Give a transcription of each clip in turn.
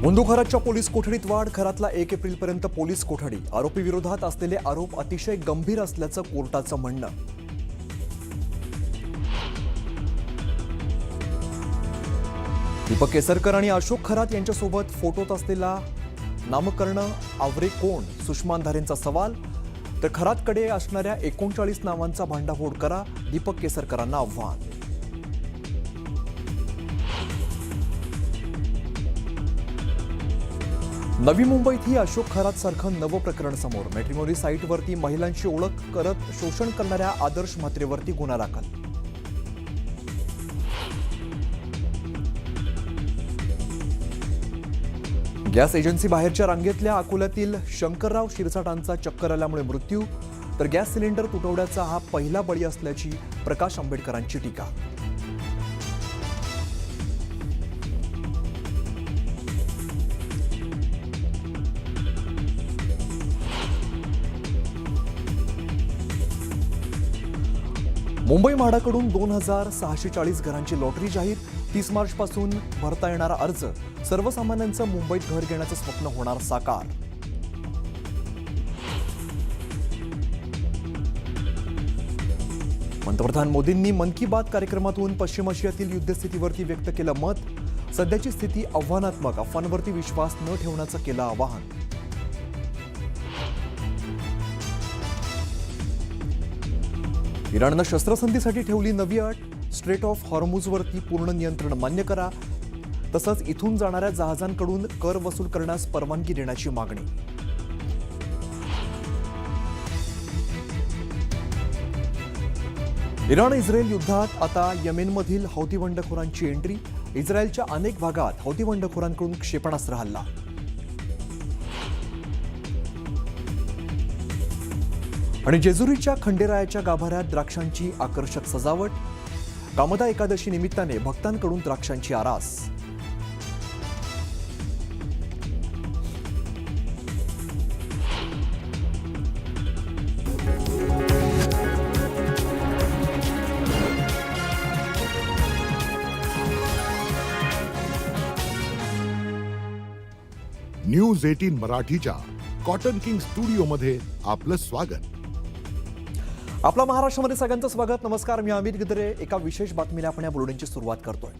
मुंदू खरातच्या police कोठडीत वाढ. खरातला 1 एप्रिलपर्यंत पोलीस कोठडी. आरोपी विरोधात असलेले आरोप अतिशय गंभीर असल्याचं कोर्टाचं म्हणणं. दीपक केसरकर आणि अशोक खरात यांच्यासोबत फोटोत असलेला नामकरण आवरे कोण? सुषमा अंधारेंचा सवाल. तर खरातकडे असणाऱ्या 39 नावांचा भांडाफोड करा, दीपक केसरकरांना आव्हान. नवी मुंबईतही अशोक खरात सारखं नवं प्रकरण समोर. मॅट्रिमोनी साईटवरती महिलांची ओळख करत शोषण करणाऱ्या आदर्श म्हात्रेवरती गुन्हा दाखल. गॅस एजन्सी बाहेरच्या रांगेतल्या अकोल्यातील शंकरराव शिरसाटांचा चक्कर आल्यामुळे मृत्यू. तर गॅस सिलेंडर तुटवड्याचा हा पहिला बळी असल्याची प्रकाश आंबेडकरांची टीका. मुंबई म्हाडाकडून 2640 घरांची लॉटरी जाहीर. 30 मार्चपासून भरता येणारा अर्ज. सर्वसामान्यांचं मुंबईत घर घेण्याचं स्वप्न होणार साकार. पंतप्रधान मोदींनी मन की बात कार्यक्रमातून पश्चिम आशियातील युद्धस्थितीवरती व्यक्त केलं मत. सध्याची स्थिती आव्हानात्मक. अफवांवरती विश्वास न ठेवण्याचं केलं आवाहन. इराणनं शस्त्रसंधीसाठी ठेवली नवी अट. स्ट्रेट ऑफ हॉर्मुझवरती पूर्ण नियंत्रण मान्य करा. तसंच इथून जाणाऱ्या जहाजांकडून कर वसूल करण्यास परवानगी देण्याची मागणी. इराण इस्रायल युद्धात आता येमेनमधील हौती बंडखोरांची एंट्री. इस्रायलच्या अनेक भागात हौती बंडखोरांकडून क्षेपणास्त्र हल्ला. आणि जेजुरीच्या खंडेरायाच्या गाभाऱ्यात द्राक्षांची आकर्षक सजावट. कामदा एकादशी निमित्ताने भक्तांकडून द्राक्षांची आरास. न्यूज 18 मराठीच्या कॉटन किंग स्टुडिओमध्ये आपलं स्वागत. आपला महाराष्ट्रामध्ये सगळ्यांचं स्वागत. नमस्कार, मी अमित गिदरे. एका विशेष बातमीने आपण या बुलेटिनची सुरुवात करतोय.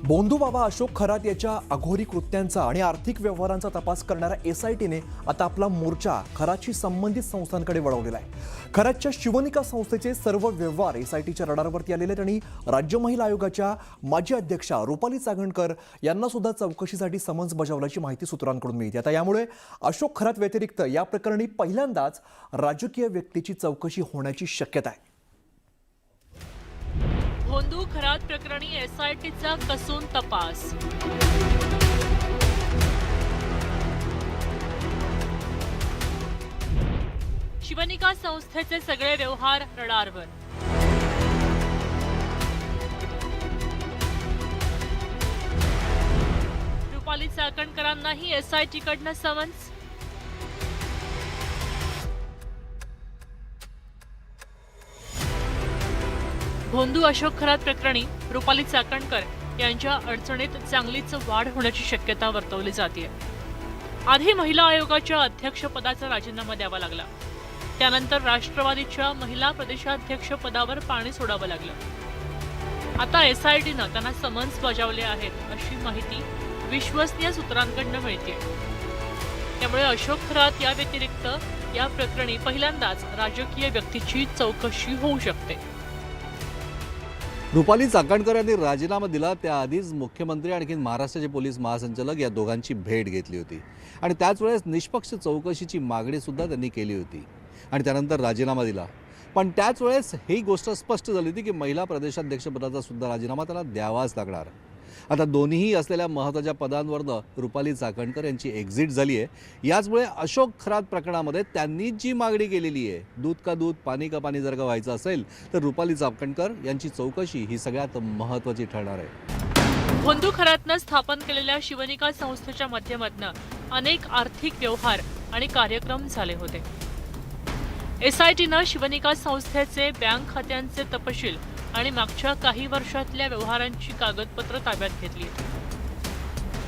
बोंधू बाबा अशोक खरात याच्या अघोरी कृत्यांचा आणि आर्थिक व्यवहारांचा तपास करणाऱ्या एसआयटीने आता आपला मोर्चा खरातशी संबंधित संस्थांकडे वळवलेला आहे. खरातच्या शिवनिका संस्थेचे सर्व व्यवहार एसआयटीच्या रडारवरती आलेले आहेत आणि राज्य महिला आयोगाच्या माजी अध्यक्षा रुपाली चागणकर यांना सुद्धा चौकशीसाठी समन्स बजावल्याची माहिती सूत्रांकडून मिळते. आता यामुळे अशोक खरात व्यतिरिक्त या प्रकरणी पहिल्यांदाच राजकीय व्यक्तीची चौकशी होण्याची शक्यता आहे. बोंधू खरात प्रकरणी एसआयटीचा कसून तपास. शिवनिका संस्थेचे सगळे व्यवहार रडारवर. रुपाली चाकणकरांनाही एसआयटीकडनं समन्स. बोंधू अशोक खरात प्रकरणी रुपाली चाकणकर यांच्या अडचणीत चांगलीच वाढ होण्याची शक्यता वर्तवली जाते. आधी महिला आयोगाच्या अध्यक्षपदाचा राजीनामा द्यावा लागला. त्यानंतर राष्ट्रवादीच्या महिला प्रदेशाध्यक्ष पदावर पाणी सोडावं लागलं. आता एसआयटीनं त्यांना समन्स बजावले आहेत अशी माहिती विश्वसनीय सूत्रांकडून मिळते. त्यामुळे अशोक खरात या व्यतिरिक्त या प्रकरणी पहिल्यांदाच राजकीय व्यक्तीची चौकशी होऊ शकते. रुपाली चाकणकर यांनी राजीनामा दिला त्याआधीच मुख्यमंत्री आणखी महाराष्ट्राचे पोलीस महासंचालक या दोघांची भेट घेतली होती आणि त्याच वेळेस निष्पक्ष चौकशीची मागणी सुद्धा त्यांनी केली होती आणि त्यानंतर राजीनामा दिला. पण त्याच वेळेस ही गोष्ट स्पष्ट झाली होती की महिला प्रदेशाध्यक्षपदाचा सुद्धा राजीनामा त्यांना द्यावाच लागणार. आता दोन्हीही असलेल्या महत्त्वाच्या पदांवरनं रुपाली चाकणकर यांची एक्झिट झाली आहे. याचमुळे अशोक खरात प्रकरणामध्ये त्यांनी जी मागणी केलेली आहे, दूध का दूध पाणी का पाणी जर का व्हायचं असेल तर रुपाली चाकणकर यांची चौकशी ही सगळ्यात महत्त्वाची ठरणार आहे. बोंधू खरातनं स्थापन केलेल्या शिवनिका संस्थेच्या माध्यमातून अनेक आर्थिक व्यवहार आणि कार्यक्रम झाले होते. एसआयटीनं शिवनिका संस्थेचे बँक खात्यांचे तपशील आणि मागच्या काही वर्षातल्या व्यवहारांची कागदपत्र ताब्यात घेतली.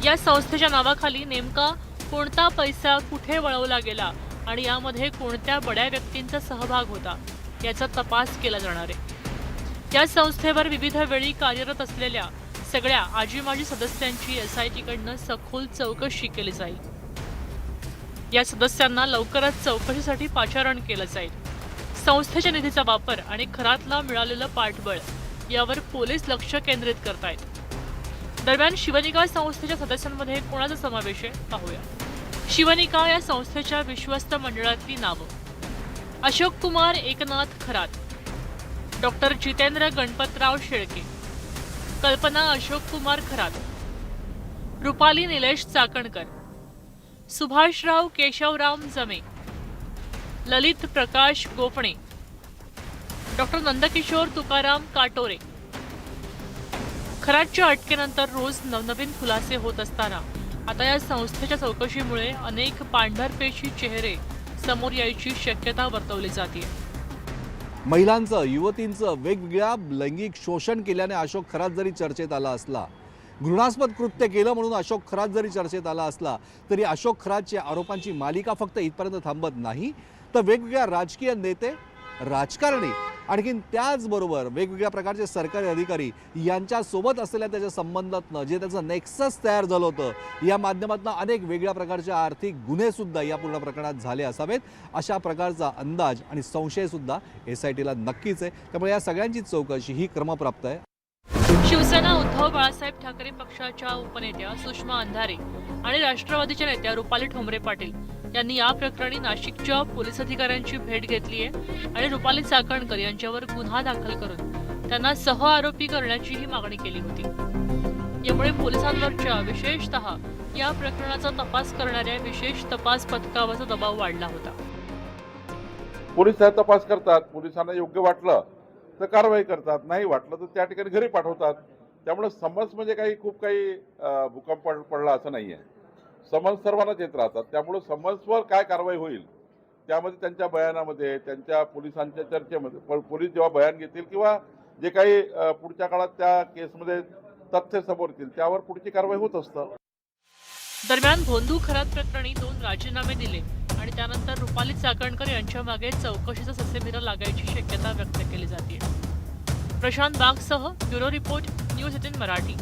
या संस्थेच्या नावाखाली नेमका कोणता पैसा कुठे वळवला गेला आणि यामध्ये कोणत्या बड्या व्यक्तींचा सहभाग होता याचा तपास केला जाणार आहे। या संस्थेवर विविध वेळी कार्यरत असलेल्या सगळ्या आजी माजी सदस्यांची SIT-कडनं सखोल चौकशी केली जाईल। या सदस्यांना लवकरच चौकशीसाठी पाचारण केलं जाईल। संस्थेच्या निधीचा वापर आणि खरातला मिळालेलं पाठबळ यावर पोलीस लक्ष केंद्रित करतायत। दरम्यान शिवनिका संस्थेच्या सदस्यांमध्ये कोणाचा समावेश आहे पाहूया। शिवनिका या संस्थेच्या विश्वस्त मंडळातली नावं: अशोक कुमार एकनाथ खरात, डॉक्टर जितेंद्र गणपतराव शेळके, कल्पना अशोक कुमार खरात, रुपाली निलेश चाकणकर, सुभाषराव केशवराम जमे, ललित प्रकाश गोपणे, डॉक्टर नंदकिशोर तुकाराम काटोरे। खरातच्या अटकेनंतर रोज नवनवीन खुलासे होत असताना आता या संस्थेच्या चौकशीमुळे अनेक पांढरपेशी चेहरे समोर यायची शक्यता वर्तवली जाते। महिलांचं, युवतींचं वेगवेगळ्या लैंगिक शोषण केल्याने अशोक खरात जरी चर्चेत आला असला, घृणास्पद कृत्य केलं म्हणून अशोक खरात जरी चर्चेत आला असला, तरी अशोक खरातच्या आरोपांची मालिका फक्त इथपर्यंत थांबत नाही, तर वेगवेगळ्या राजकीय नेते, राजकारणी, आणखीन त्याचबरोबर वेगवेगळ्या प्रकारचे सरकारी अधिकारी यांच्यासोबत असलेल्या त्याच्या संबंधातनं जे त्याचं नेक्सस तयार झालं होतं, या माध्यमातून अनेक वेगळ्या प्रकारचे आर्थिक गुन्हेसुद्धा या पूर्ण प्रकरणात झाले असावेत, अशा प्रकारचा अंदाज आणि संशयसुद्धा SITला नक्कीच आहे। त्यामुळे या सगळ्यांची चौकशी ही क्रमप्राप्त आहे। शिवसेना उद्धव बाळासाहेब ठाकरे पक्षाच्या उपनेत्या सुषमा अंधारे आणि राष्ट्रवादीच्या नेत्या रुपाली ठोंबरे पाटील यांनी या प्रकरणी नाशिकच्या पोलीस अधिकाऱ्यांची भेट घेतली आहे आणि रुपाली चाकणकर यांच्यावर गुन्हा दाखल करून त्यांना सह आरोपी करण्याचीही मागणी केली होती। यामुळे पोलिसांवरच्या विशेषतः या प्रकरणाचा तपास करणाऱ्या विशेष तपास पथकावरचा दबाव वाढला होता। पोलीस तपास करतात, पोलिसांना योग्य वाटलं तर कारवाई करतात, नाही वाटलं तर त्या ठिकाणी घरी पाठवतात। त्यामुळे समज म्हणजे खूप काही भूकंप पडला असं नाही आहे। समज सर्वांनाच येत राहतात, त्यामुळे समजवर काय कारवाई होईल त्यामध्ये त्यांच्या बयानामध्ये, त्यांच्या पोलिसांच्या चर्चेमध्ये, पोलीस जेव्हा बयान घेतील किंवा जे काही पुढच्या काळात त्या केसमध्ये तथ्य समोर येतील त्यावर पुढची कारवाई होत असतं। दरम्यान भोंदू खरात प्रकरणी 2 राजीनामे दिले आणि त्यानंतर रुपाली चाकणकर यांच्या मागे चौकशीचा ससेमिरा लागायची शक्यता व्यक्त केली जाते। प्रशांत बागसह ब्युरो रिपोर्ट, न्यूज 18 मराठी।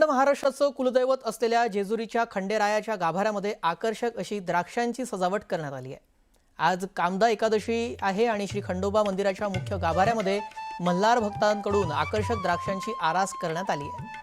महाराष्ट्राचं कुलदैवत असलेल्या जेजुरीच्या खंडेरायाच्या गाभाऱ्यामध्ये आकर्षक अशी द्राक्षांची सजावट करण्यात आली आहे। आज कामदा एकादशी आहे आणि श्री खंडोबा मंदिराच्या मुख्य गाभाऱ्यामध्ये मल्हार भक्तांकडून आकर्षक द्राक्षांची आरास करण्यात आली आहे।